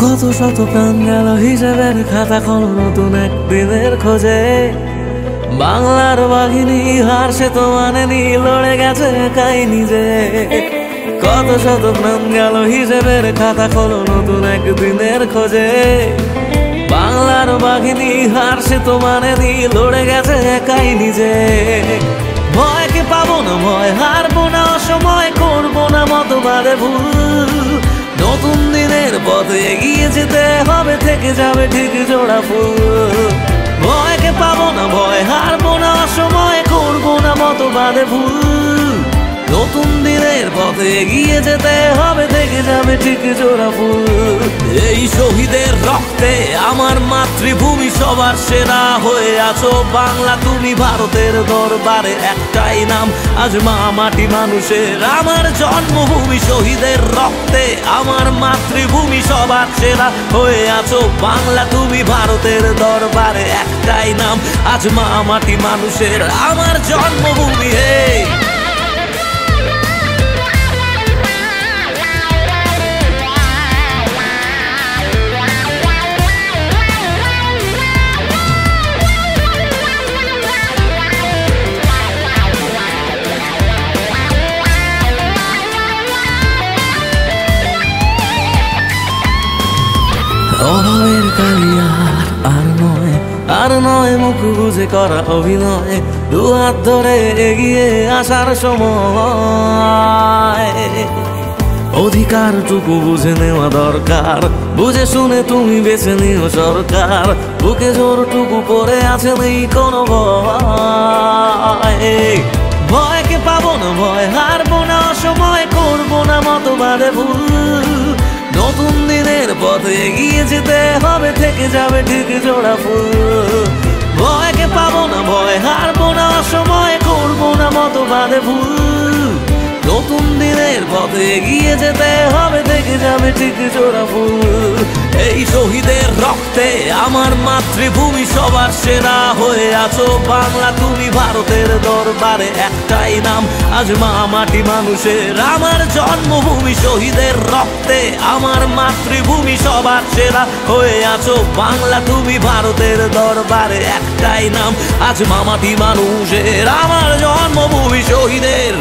কত শত প্রাণ গেল হিসেবের খাতা খোলো নতুন একদিনের খোঁজে। বাংলার বাঘিনী হার সে তো মানেনি, লড়ে গেছে একাই নিজে। কত শত প্রাণ গেল হিসেবের খাতা খোলো নতুন একদিনের খোঁজে। বাংলার বাঘিনী হার সে তো মানেনি, লড়ে গেছে একাই নিজে। ভয়কে পাবো না ভয়, হারবো না অসময়, করবো না মতবাদে ভুল। নতুন দিনের পথে এগিয়ে যেতে হবে, থেকে যাবে ঠিক জোড়া ফুল। ভয়কে পাবো না ভয়, হারবো না অসময়, করবো না মতবাদে ভুল। নতুন দিনের পথে এগিয়ে যেতে হবে, থেকে যাবে ঠিক জোড়া ফুল। এই শহীদের রক্তে আমার মাতৃভূমি সবার সেরা হয়ে আছো বাংলা তুমি। ভারতের দরবারে একটাই নাম, আজ মা মাটি মানুষের আমার জন্মভূমি। শহীদের রক্তে আমার মাতৃভূমি সবার সেরা হয়ে আছো বাংলা তুমি। ভারতের দরবারে একটাই নাম, আজ মা মাটি মানুষের আমার জন্মভূমি। অভাবের কালিয়ার আর নয় মুখ বুঝে করা অভিনয়। দু হাত ধরে এগিয়ে আসার সময়, অধিকারটুকু বুঝে নেওয়া দরকার। বুঝে শুনে তুমি বেছে নিও সরকার। বুকে জোরটুকু পড়ে আছে নেই কোনো ভয়। ভয়কে পাবো না ভয়, হারবো না অসময়, করবো না মতবাদে ভুল। নতুন দিনের পথে এগিয়ে যেতে হবে, থেকে যাবে ঠিক জোড়া ফুল। ভয়কে পাবো না ভয়, হারবো না অসময়, করবো না মতবাদে ভুল। নতুন দিনের পথে এগিয়ে যেতে হবে, থেকে যাবে ঠিক জোড়া ফুল। এই শহীদের রক্তে আমার মাতৃভূমি সবার সেরা হয়ে আছো বাংলা তুমি। ভারতের দরবারে একটাই নাম, আজ মা মাটি মানুষের আমার জন্মভূমি। শহীদের রক্তে আমার মাতৃভূমি সবার সেরা হয়ে আছো বাংলা তুমি। ভারতের দরবারে একটাই নাম, আজ মা মাটি মানুষের আমার জন্মভূমি। শহীদের